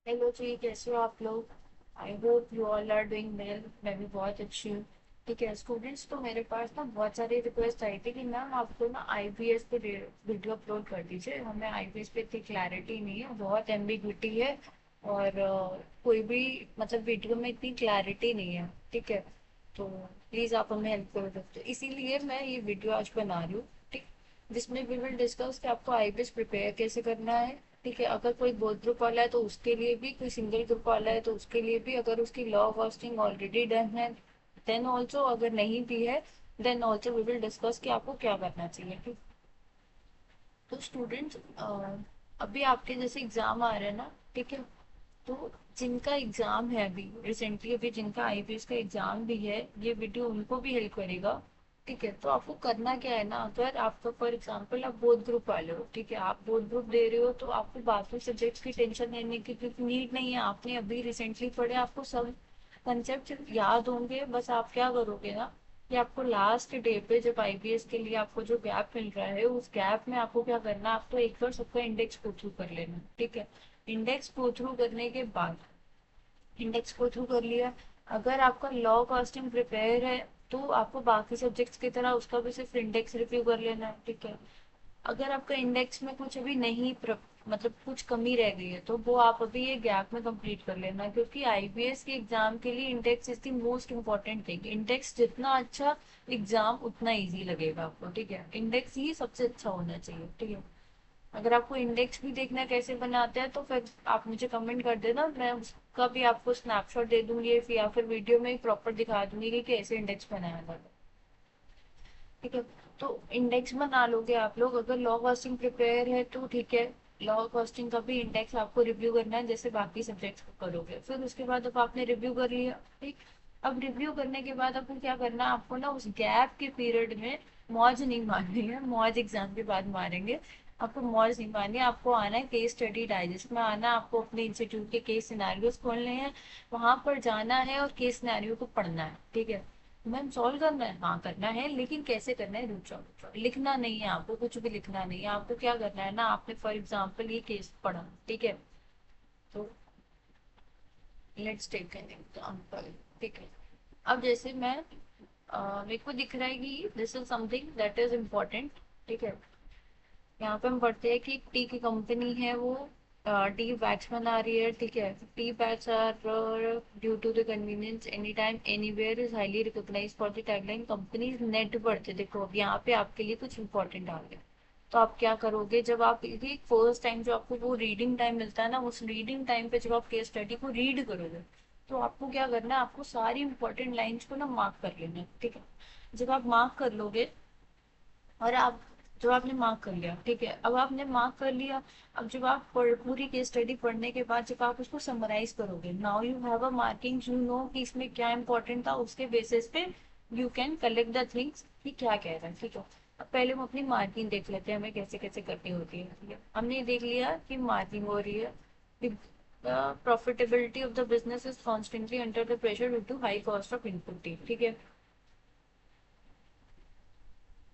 Hello जी, कैसे हो आप लोग। I hope you all are doing well. मैं भी बहुत अच्छी हूँ। ठीक है स्टूडेंट्स, तो मेरे पास ना बहुत सारी रिक्वेस्ट आई थी कि मैम आपको ना आईबीएस पे वीडियो अपलोड कर दीजिए। हमें आईबीएस पे इतनी क्लैरिटी नहीं है, बहुत एम्बिग्विटी है। और कोई भी मतलब वीडियो में इतनी क्लैरिटी नहीं है। ठीक है, तो प्लीज़ आप हमें हेल्प कर सकते हो, इसीलिए मैं ये वीडियो आज बना रही हूँ। ठीक, जिसमें वी विल डिस्कस कि आपको आईबीएस प्रिपेयर कैसे करना है। ठीक है, अगर कोई बोथ ग्रुप वाला है तो उसके लिए भी, कोई सिंगल ग्रुप वाला है तो उसके लिए भी, अगर उसकी लॉ कॉस्टिंग ऑलरेडी डन है देन ऑल्सो, अगर नहीं भी है then also we will discuss कि आपको क्या करना चाहिए। ठीक, तो स्टूडेंट्स, अभी आपके जैसे एग्जाम आ रहे हैं ना। ठीक है, तो जिनका एग्जाम है अभी रिसेंटली, अभी जिनका आईपीएस का एग्जाम भी है, ये वीडियो उनको भी हेल्प करेगा। ठीक है, तो आपको करना क्या है ना, अगर आपका फॉर एग्जाम्पल आप बोथ ग्रुप वाले हो, ठीक है, आप बोथ ग्रुप दे रहे हो, तो आपको बाकी सब्जेक्ट्स की टेंशन लेने की क्योंकि नीड नहीं है। आपने अभी रिसेंटली पढ़े, आपको सब कंसेप्ट याद होंगे। बस आप क्या करोगे ना, कि आपको लास्ट डे पे जब आईबीएस के लिए आपको जो गैप मिल रहा है, उस गैप में आपको क्या करना है, आपको एक बार सबका इंडेक्स गो थ्रू कर लेना। ठीक है, इंडेक्स गो थ्रू करने के बाद, इंडेक्स गो थ्रू कर लिया, अगर आपका लॉ कॉस्टिंग प्रिपेयर है तो आपको बाकी सब्जेक्ट्स की तरह उसका भी सिर्फ इंडेक्स रिव्यू कर लेना है। ठीक है, अगर आपका इंडेक्स में कुछ अभी नहीं मतलब कुछ कमी रह गई है तो वो आप अभी ये गैप में कंप्लीट कर लेना, क्योंकि आईबीएस के एग्जाम के लिए index is the most important thing. Index जितना अच्छा, एग्जाम उतना इजी लगेगा आपको। ठीक है, इंडेक्स ही सबसे अच्छा होना चाहिए। ठीक है, अगर आपको इंडेक्स भी देखना है कैसे बनाते हैं तो फिर आप मुझे कमेंट कर देना, मैं उसका भी आपको स्नैपशॉट दे दूंगी या फिर वीडियो में ही प्रॉपर दिखा दूंगी कि कैसे इंडेक्स बनाया जाता है। ठीक है, तो इंडेक्स बना लोगे आप लोग, अगर लॉ कॉस्टिंग प्रिपेयर है तो ठीक है, लॉ कॉस्टिंग का भी इंडेक्स आपको रिव्यू करना है जैसे बाकी सब्जेक्ट्स को करोगे। फिर उसके बाद अब आपने रिव्यू कर लिया। ठीक, अब रिव्यू करने के बाद आपको क्या करना है, आपको ना उस गैप के पीरियड में मौज नहीं मारनी है, मौज एग्जाम के बाद मारेंगे। आपको मौज नहीं मारनी है, आपको आना है केस स्टडी डाइजेस्ट में आना है, आपको अपने इंस्टीट्यूट के केस सिनेरियोस खोलने हैं, वहां पर जाना है और केस सिनेरियो को पढ़ना है। ठीक है, मैम सॉल्व करना है, हाँ करना है, लेकिन कैसे करना है, रुक जाओ रुक जाओ, लिखना नहीं है आपको, कुछ भी लिखना नहीं है आपको। क्या करना है ना, आपने फॉर एग्जाम्पल ये केस पढ़ा। ठीक है, तो लेट्स टेक एन एग्जाम्पल। ठीक है, अब जैसे मैं मेरे को दिख रहा है कि this is something that is important. ठीक है, यहाँ पे हम पढ़ते हैं कि टी की कंपनी है, वो टी बैग्स बना रही है। ठीक है, tea bags are due to the convenience any time anywhere is highly recognised for the tagline companies net worth. देखो अब यहाँ पे आपके लिए कुछ इंपॉर्टेंट आ गया। तो आप क्या करोगे, जब आप ये फर्स्ट टाइम जो आपको वो रीडिंग टाइम मिलता है ना, उस रीडिंग टाइम पे जब आप केस स्टडी को रीड करोगे तो आपको क्या करना है, आपको सारी इंपॉर्टेंट लाइंस को ना मार्क कर लेना है। ठीक है, जब आप मार्क कर लोगे, और आप जो आपने मार्क कर लिया, ठीक है, अब आपने मार्क कर लिया, अब जब आप पूरी केस स्टडी पढ़ने के बाद जब आप उसको समराइज करोगे, now you have a marking, you know कि इसमें क्या इंपॉर्टेंट था, उसके बेसिस पे you can collect the things कि क्या कह रहा है। ठीक है, अब पहले हम अपनी मार्किंग देख लेते हैं, हमें कैसे कैसे करनी होती है। ठीक है, हमने ये देख लिया कि मार्किंग हो रही है, the profitability of the business is constantly under the pressure due to high cost of input। ठीक है,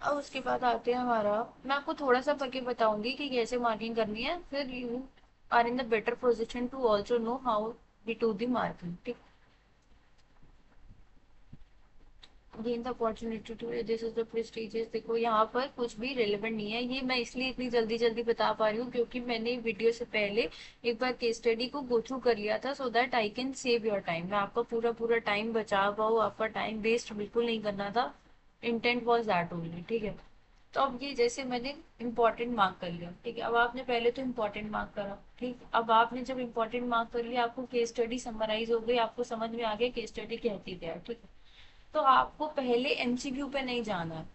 अब उसके बाद आते हैं हमारा, मैं आपको थोड़ा सा करके बताऊंगी कि कैसे मार्किंग करनी है, फिर you are in the better position to also know how we do the marking. ठीक, gain the opportunity to this is the prestigious. देखो यहाँ पर कुछ भी रिलेवेंट नहीं है, ये मैं इसलिए इतनी जल्दी जल्दी बता पा रही हूँ क्योंकि मैंने वीडियो से पहले एक बार केस स्टडी को गो थ्रू कर लिया था, so that I can save your time. मैं आपका पूरा पूरा टाइम बचा पाऊँ, आपका टाइम वेस्ट बिल्कुल नहीं करना था। Intent was that only. ठीक है, तो अब ये जैसे मैंने इम्पोर्टेंट मार्क कर लिया। ठीक है, अब आपने पहले तो इम्पोर्टेंट मार्क करा। ठीक, अब आपने जब इम्पोर्टेंट मार्क कर लिया, आपको केस स्टडी समराइज हो गई, आपको समझ में आ गया केस स्टडी कहती क्या है। ठीक है, तो आपको पहले एमसीक्यू पे नहीं जाना है,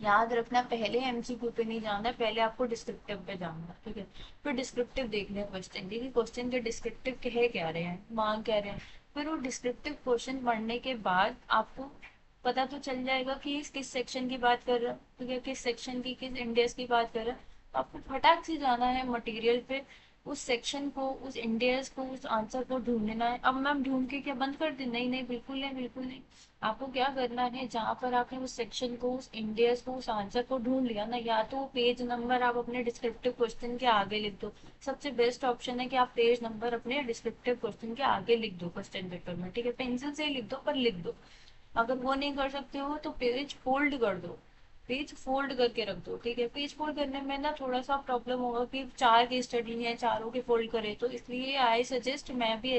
याद रखना, पहले एमसीक्यू पे नहीं जाना है, पहले आपको डिस्क्रिप्टिव पे जाना है। ठीक है, फिर डिस्क्रिप्टिव देखने हैं क्वेश्चन की, क्वेश्चन के डिस्क्रिप्टिव कह क्या रहे हैं, मांग कह रहे हैं। फिर वो डिस्क्रिप्टिव क्वेश्चन पढ़ने के बाद आपको पता तो चल जाएगा कि इस किस सेक्शन की बात कर रहा है, ठीक है, किस सेक्शन की, किस इंडेक्स की बात कर रहा है। तो आपको फटाक से जाना है मटेरियल पे, उस सेक्शन को, उस इंडेक्स को, उस आंसर को ढूंढ लेना है। अब मैम ढूंढ के क्या बंद कर दी? नहीं नहीं, बिल्कुल नहीं, बिल्कुल नहीं। आपको क्या करना है, जहां पर आपने उस सेक्शन को, उस इंडेक्स को, उस आंसर को ढूंढ लिया ना, या तो वो पेज नंबर आप अपने डिस्क्रिप्टिव क्वेश्चन के आगे लिख दो। सबसे बेस्ट ऑप्शन है कि आप पेज नंबर अपने डिस्क्रिप्टिव क्वेश्चन के आगे लिख दो क्वेश्चन पेपर में, ठीक है, पेंसिल से ही लिख दो, पर लिख दो। अगर वो नहीं कर सकते हो तो पेज फोल्ड कर दो, पेज फोल्ड करके रख दो, ठीक है। पेज फोल्ड करने में ना थोड़ा सा प्रॉब्लम होगा कि 4 की स्टडी है, चारों के फोल्ड करे, तो इसलिए आई सजेस्ट, मैंने भी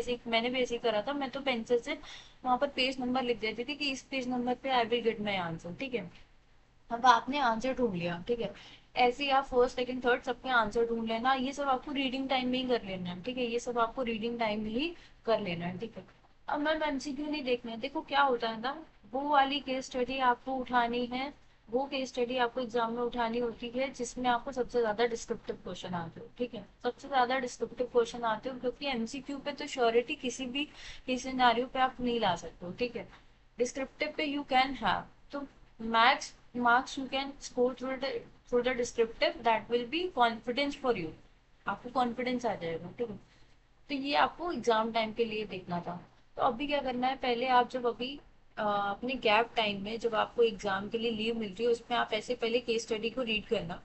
ऐसे ही करा था, मैं तो पेंसिल से वहां पर पेज नंबर लिख देती थी कि इस पेज नंबर पे I will get my answer, ठीक है। अब आपने आंसर ढूंढ लिया, ठीक है। ऐसे ही आप फर्स्ट सेकंड थर्ड सबके आंसर ढूंढ लेना, ये सब आपको रीडिंग टाइम में ही कर लेना है, ठीक है, ये सब आपको रीडिंग टाइम में ही कर लेना है, ठीक है। अब मैम एमसीक्यू नहीं देखना है, देखो क्या होता है ना, वो वाली केस स्टडी आपको उठानी है, वो केस स्टडी आपको एग्जाम में उठानी होती है जिसमें आपको सबसे ज्यादा डिस्क्रिप्टिव क्वेश्चन आते हो, ठीक है, सबसे ज्यादा डिस्क्रिप्टिव क्वेश्चन आते हो, क्योंकि एमसीक्यू पे तो श्योरिटी किसी भी सिनेरियो पे आप नहीं ला सकते हो, ठीक है। डिस्क्रिप्टिव पे यू कैन हैव, तो max marks you can score through the descriptive, that will be confidence for you, आपको कॉन्फिडेंस आ जाएगा, ठीक है। तो ये आपको एग्जाम टाइम के लिए देखना था। तो अभी क्या करना है, पहले आप जब अभी अपने गैप टाइम में जब आपको एग्जाम के लिए लीव मिल रही है, उसमें आप ऐसे पहले केस स्टडी को रीड करना,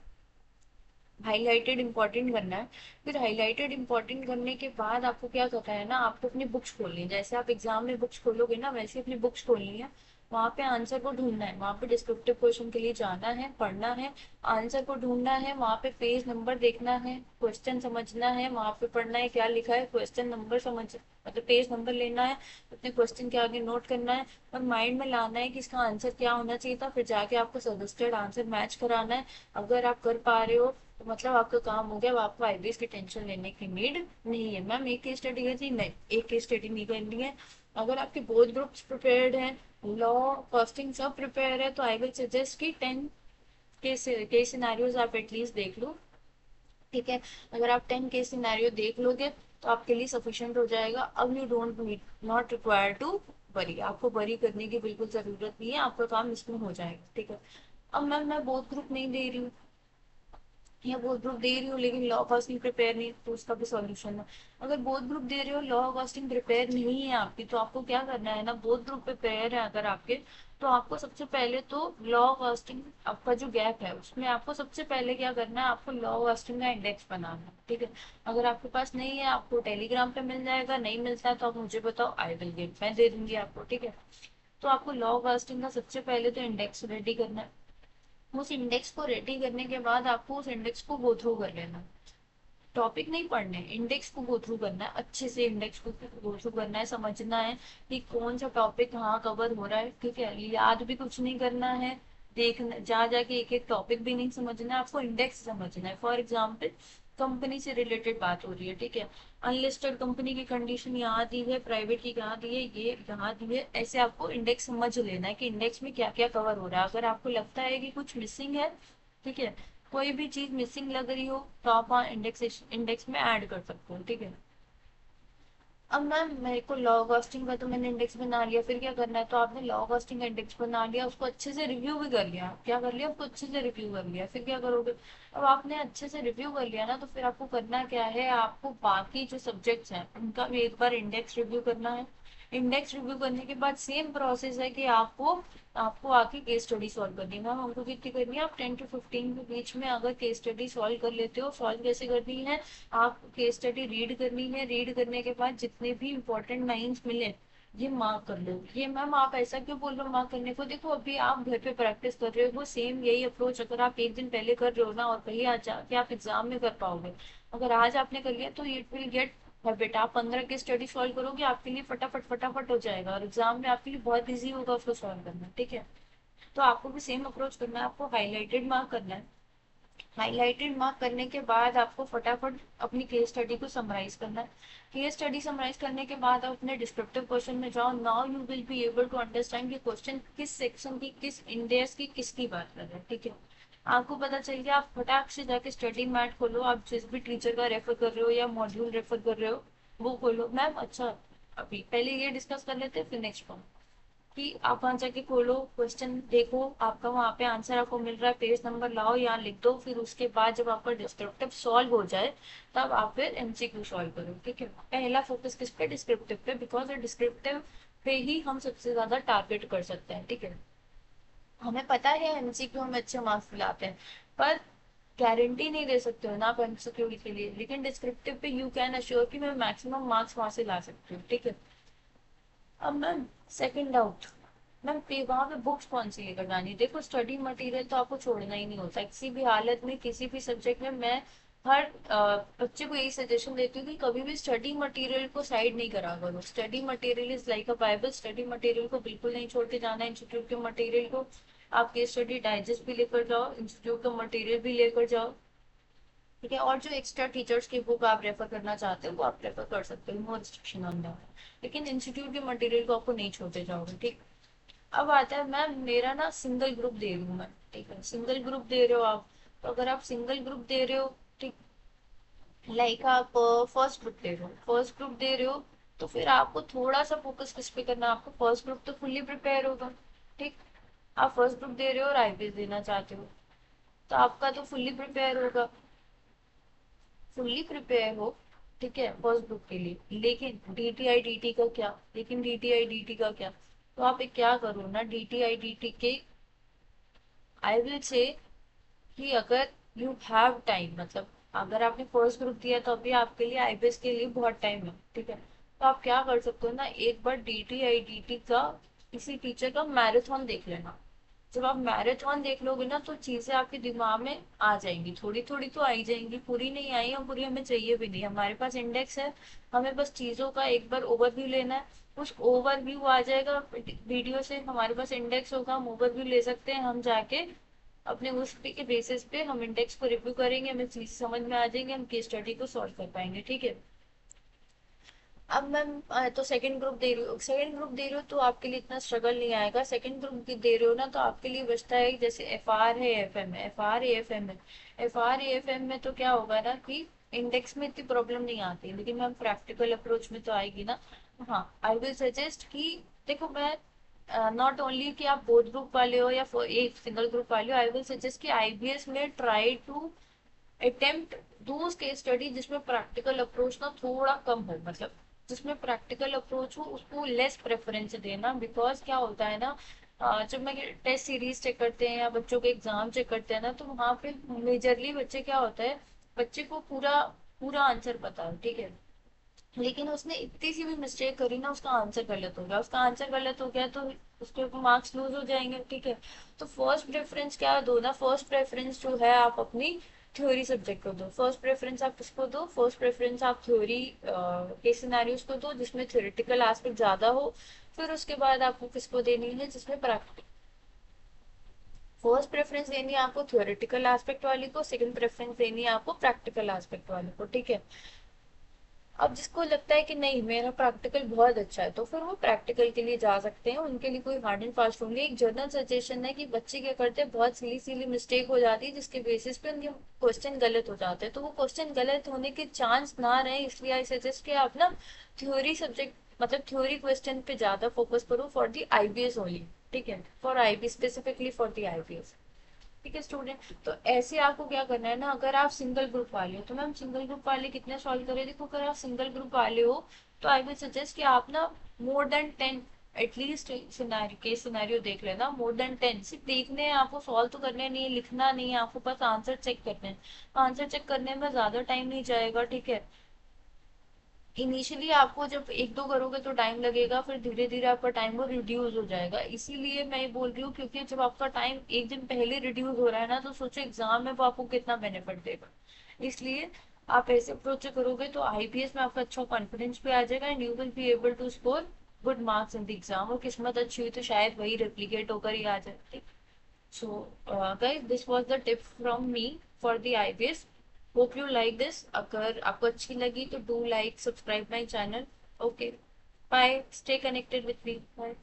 हाईलाइटेड इंपॉर्टेंट करना है। फिर हाईलाइटेड इंपॉर्टेंट करने के बाद आपको क्या करना है ना, आपको अपनी बुक्स खोलनी है, जैसे आप एग्जाम में बुक्स खोलोगे ना, वैसे अपनी बुक्स खोलनी है। वहां पे आंसर को ढूंढना है, वहां पे डिस्क्रिप्टिव क्वेश्चन के लिए जाना है, पढ़ना है, आंसर को ढूंढना है, वहां पे पेज नंबर देखना है, क्वेश्चन समझना है, वहां पे पढ़ना है क्या लिखा है, क्वेश्चन नंबर समझ मतलब पेज नंबर लेना है, अपने क्वेश्चन के आगे नोट करना है, और माइंड में लाना है कि इसका आंसर क्या होना चाहिए था, फिर जाके आपको सजेस्टेड आंसर मैच कराना है। अगर आप कर पा रहे हो तो मतलब आपका काम हो गया, अब आपको आईबीएस की टेंशन लेने की नीड नहीं है। मैम एक केस स्टडी करनी नहीं, एक केस स्टडी नहीं करनी है। अगर आपके बोथ ग्रुप्स प्रिपेयर्ड हैं, लॉ कॉस्टिंग सब प्रिपेयर है, तो आई विल सजेस्ट कि 10 केस सिनेरियोज आप एटलीस्ट देख लो, ठीक है। अगर आप 10 केस सिनेरियो देख लोगे तो आपके लिए सफिशिएंट हो जाएगा। अब you don't need, not require to worry, आपको वरी करने की बिल्कुल जरूरत नहीं है, आपका काम इसमें हो जाएगा, ठीक है। अब मैम मैं बोथ ग्रुप नहीं दे रही हूँ या बोथ ग्रुप दे रही हो लेकिन लॉ कॉस्टिंग प्रिपेयर नहीं, तो उसका भी सॉल्यूशन है। अगर बोथ ग्रुप दे रहे हो, लॉ कॉस्टिंग प्रिपेयर नहीं है आपकी, तो आपको क्या करना है ना, बोथ ग्रुप प्रिपेयर है अगर आपके, तो आपको सबसे पहले तो लॉ कॉस्टिंग, आपका जो गैप है उसमें आपको सबसे पहले क्या करना है, आपको लॉ कॉस्टिंग का इंडेक्स बनाना है, ठीक है। अगर आपके पास नहीं है, आपको टेलीग्राम पे मिल जाएगा, नहीं मिलता है तो आप मुझे बताओ, आई विल गेट, मैं दे दूंगी आपको, ठीक है। तो आपको लॉ कास्टिंग का सबसे पहले तो इंडेक्स रेडी करना है। उस इंडेक्स को रेडी करने के बाद आपको उस इंडेक्स को गो थ्रू कर लेना है। टॉपिक नहीं पढ़ने, इंडेक्स को गो थ्रू करना है, अच्छे से इंडेक्स को गो थ्रू करना है, समझना है कि कौन सा टॉपिक कहाँ कवर हो रहा है, ठीक है। याद भी कुछ नहीं करना है, देखना जा जाके एक एक टॉपिक भी नहीं समझना है, आपको इंडेक्स समझना है। फॉर एग्जाम्पल कंपनी से रिलेटेड बात हो रही है, ठीक है, अनलिस्टेड कंपनी की कंडीशन यहाँ दी है, प्राइवेट की यहाँ दी है, ये यहाँ दी है, ऐसे आपको इंडेक्स समझ लेना है कि इंडेक्स में क्या क्या कवर हो रहा है। अगर आपको लगता है कि कुछ मिसिंग है, ठीक है, कोई भी चीज मिसिंग लग रही हो, तो आप वहाँ इंडेक्स में ऐड कर सकते हो, ठीक है। अब मैम मेरे को लॉ कॉस्टिंग का तो मैंने इंडेक्स बना लिया, फिर क्या करना है, तो आपने लॉ कॉस्टिंग का इंडेक्स बना लिया, उसको अच्छे से रिव्यू भी कर लिया, क्या कर लिया, उसको अच्छे से रिव्यू कर लिया, फिर क्या करोगे, अब आपने अच्छे से रिव्यू कर लिया ना, तो फिर आपको करना क्या है, आपको बाकी जो सब्जेक्ट्स हैं उनका भी एक बार इंडेक्स रिव्यू करना है। इंडेक्स रिव्यू करने के बाद सेम प्रोसेस है कि आपको आपको आके केस स्टडी सॉल्व करनी है। मैम हमको कितनी करनी है, आप 10 to 15 के बीच में अगर केस स्टडी सॉल्व कर लेते हो, सॉल्व कैसे करनी है, आप केस स्टडी रीड करनी है, रीड करने के बाद जितने भी इंपॉर्टेंट लाइंस मिले ये मार्क कर लो। ये मैम आप ऐसा क्यों बोल रहे हो मार्क करने को, देखो अभी आप घर पे प्रैक्टिस कर रहे हो, वो सेम यही अप्रोच अगर आप एक दिन पहले कर रहे हो ना, और कहीं आज जाके आप एग्जाम में कर पाओगे। अगर आज आपने कर लिया तो इट विल गेट हैबिट, आप 15 की स्टडी सॉल्व करोगे, आपके लिए फटाफट फटाफट हो जाएगा, और एग्जाम में आपके लिए बहुत ईजी होगा उसको सॉल्व करना, ठीक है। तो आपको भी सेम अप्रोच करना है, आपको हाईलाइटेड मार्क करना है। हाईलाइटेड मार्क करने के बाद आपको फटाफट अपनी केस स्टडी को समराइज करना है। केस स्टडी समराइज करने के बाद आप अपने डिस्क्रिप्टिव क्वेश्चन में जाओ, now you will be able to understand कि क्वेश्चन किस सेक्शन की, किस इंडेक्स की, किसकी बात कर रहे हैं, ठीक है। आपको पता चल गया, आप फटाक से जाके स्टडी मैट खोलो, आप जिस भी टीचर का रेफर कर रहे हो या मॉड्यूल रेफर कर रहे हो वो खोलो। मैम अच्छा, अभी पहले ये डिस्कस कर लेते हैं फिर नेक्स्ट पॉइंट। कि आप वहां जाके खोलो, क्वेश्चन देखो, आपका वहां पे आंसर आपको मिल रहा है, पेज नंबर लाओ, यहाँ लिख दो, फिर उसके बाद जब आपका डिस्क्रिप्टिव सॉल्व हो जाए तब आप फिर एमसीक्यू सॉल्व करो। ठीक है, पहला फोकस किस पे? डिस्क्रिप्टिव पे, बिकॉज डिस्क्रिप्टिव पे ही हम सबसे ज्यादा टारगेट कर सकते हैं। ठीक है, हमें पता है एमसीक्यू में अच्छे मार्क्स दिलाते हैं, पर गारंटी नहीं दे सकते हो ना आप एमसीक्यू के लिए, लेकिन डिस्क्रिप्टिव पे यू कैन अश्योर कि मैं मैक्सिमम मार्क्स वहां से ला सकती हूँ। ठीक है, अब मैम सेकंड डाउट, मैम वहां पे बुक्स कौन सी लेकर जानी है? देखो, स्टडी मटेरियल तो आपको छोड़ना ही नहीं होता किसी भी हालत में, किसी भी सब्जेक्ट में। मैं हर बच्चे को यही सजेशन देती हूँ कि कभी भी स्टडी मटेरियल को साइड नहीं करा करो। Study material is like a Bible, study material को बिल्कुल नहीं छोड़ के जाना है। इंस्टीट्यूट के मटेरियल को आप केस स्टडी डाइजेस्ट भी लेकर जाओ, इंस्टीट्यूट का मटेरियल भी लेकर जाओ। ठीक है, और जो एक्स्ट्रा टीचर्स की बुक आप रेफर करना चाहते हो वो आप रेफर कर सकते हो, नो रिस्ट्रिक्शन ऑन दैट, लेकिन इंस्टीट्यूट के मटेरियल को आपको नहीं छोड़ते जाओगे। ठीक, अब आता है मैम मेरा ना सिंगल ग्रुप दे रही हूँ मैं। ठीक है, सिंगल ग्रुप दे रहे हो आप, तो अगर आप सिंगल ग्रुप दे रहे हो, ठीक, लाइक आप फर्स्ट ग्रुप दे रहे हो, फर्स्ट ग्रुप दे रहे हो, तो फिर आपको थोड़ा सा फोकस किस पे करना है? आपको फर्स्ट ग्रुप तो फुल्ली प्रिपेयर होगा। ठीक, आप फर्स्ट ग्रुप दे रहे हो और आईपीएस देना चाहते हो, तो आपका तो फुल्ली प्रिपेयर होगा, फुल्ली प्रिपेयर हो। ठीक है, फर्स्ट ग्रुप के लिए, लेकिन डीटीआई डीटी का क्या? लेकिन डीटीआई डीटी का क्या? तो आप एक क्या करो ना, डीटीआई डीटी के आई विल से कि अगर यू हैव टाइम, मतलब अगर आपने फर्स्ट ग्रुप दिया तो अभी आपके लिए आईबीएस के लिए बहुत टाइम है। ठीक है, तो आप क्या कर सकते हो ना, एक बार डीटीआई डीटी का किसी टीचर का मैराथन देख लेना। जब आप मैराथन देख लोगे ना तो चीजें आपके दिमाग में आ जाएंगी, थोड़ी थोड़ी तो आई जाएंगी, पूरी नहीं आई और पूरी हमें चाहिए भी नहीं। हमारे पास इंडेक्स है, हमें बस चीजों का एक बार ओवरव्यू लेना है, उस ओवरव्यू आ जाएगा वीडियो से, हमारे पास इंडेक्स होगा, हम ओवरव्यू ले सकते हैं, हम जाके अपने उस के बेसिस पे हम इंडेक्स को रिव्यू करेंगे, हमें चीज समझ में आ जाएंगे, हम केस स्टडी को सॉल्व कर पाएंगे। ठीक है, अब मैम तो सेकंड ग्रुप दे रही हो, सेकंड ग्रुप दे रहे हो तो आपके लिए इतना स्ट्रगल नहीं आएगा। सेकंड ग्रुप दे रहे हो ना तो आपके लिए बचता है जैसे एफ आर है, एफ एम है, F R A F M है। F R A F M में तो क्या होगा ना कि इंडेक्स में इतनी प्रॉब्लम नहीं आती, लेकिन मैम प्रैक्टिकल अप्रोच में तो आएगी ना। हाँ, आई विल सजेस्ट कि देखो, मैं नॉट ओनली कि आप बोथ ग्रुप वाले हो या एक सिंगल ग्रुप वाले हो, आई विल सजेस्ट कि आईबीएस में try to attempt those case study जिसमें प्रैक्टिकल अप्रोच ना थोड़ा कम हो, मतलब जिसमें प्रैक्टिकल अप्रोच हो उसको लेस प्रेफरेंस देना। बिकॉज क्या होता है ना, जब मैं टेस्ट सीरीज चेक करते हैं या बच्चों के एग्जाम चेक करते हैं ना, तो वहां पे मेजरली बच्चे क्या होता है, बच्चे को पूरा पूरा आंसर पता है। ठीक है, लेकिन उसने इतनी सी भी मिस्टेक करी ना, उसका आंसर गलत हो गया, उसका आंसर गलत हो गया तो उसके मार्क्स लूज हो जाएंगे। ठीक है, तो फर्स्ट प्रेफरेंस क्या दो ना, फर्स्ट प्रेफरेंस जो है आप अपनी थ्योरी सब्जेक्ट को दो। फर्स्ट प्रेफरेंस आप किसको दो? फर्स्ट प्रेफरेंस आप थ्योरी के सिनेरियोज को दो जिसमें थ्योरेटिकल एस्पेक्ट ज्यादा हो। फिर उसके बाद आपको किसको देनी है? जिसमें प्रैक्टिकल। फर्स्ट प्रेफरेंस देनी है आपको थ्योरेटिकल एस्पेक्ट वाली को, सेकंड प्रेफरेंस देनी है आपको प्रैक्टिकल एस्पेक्ट वाले को। ठीक है, अब जिसको लगता है कि नहीं मेरा प्रैक्टिकल बहुत अच्छा है तो फिर वो प्रैक्टिकल के लिए जा सकते हैं, उनके लिए कोई हार्ड एंड फास्ट रूल नहीं। एक जनरल सजेशन है कि बच्चे क्या करते हैं, बहुत सिली सिली मिस्टेक हो जाती है जिसके बेसिस पे उनके क्वेश्चन गलत हो जाते हैं, तो वो क्वेश्चन गलत होने के चांस ना रहे, इसलिए आई सजेस्ट कि आप ना थ्योरी सब्जेक्ट मतलब थ्योरी क्वेश्चन पे ज्यादा फोकस करो फॉर दी आईबीएस ओनली। ठीक है, for IB specifically for the IBS. ठीक है स्टूडेंट, तो ऐसे आपको क्या करना है ना, अगर आप सिंगल ग्रुप वाले हो तो मैम सिंगल ग्रुप वाले कितने सॉल्व करें? देखो, अगर आप सिंगल ग्रुप वाले हो तो आई विल सजेस्ट कि आप ना more than 10 at least scenario case scenario देख लेना, मोर देन 10। सिर्फ देखने हैं आपको, सॉल्व तो करने नहीं है, लिखना नहीं है आपको, बस आंसर चेक करने हैं। आंसर चेक करने में ज्यादा टाइम नहीं जाएगा। ठीक है, इनिशियली आपको जब एक दो करोगे तो टाइम लगेगा, फिर धीरे धीरे आपका टाइम वो रिड्यूस हो जाएगा। इसीलिए मैं ये बोल रही हूँ, क्योंकि जब आपका टाइम एक दिन पहले रिड्यूस हो रहा है ना, तो सोचो एग्जाम में वो आपको कितना बेनिफिट देगा। इसलिए आप ऐसे अप्रोच करोगे तो आईपीएस में आपका अच्छा कॉन्फिडेंस भी आ जाएगा and you will be able to score good marks in the exam. और किस्मत अच्छी हुई तो शायद वही रेप्लिकेट होकर ही आ जाए। So, guys, this was the tip from me for the IBS. Hope you like this. अगर आपको अच्छी लगी तो do like, subscribe my channel. Okay. Bye. Stay connected with me. Bye.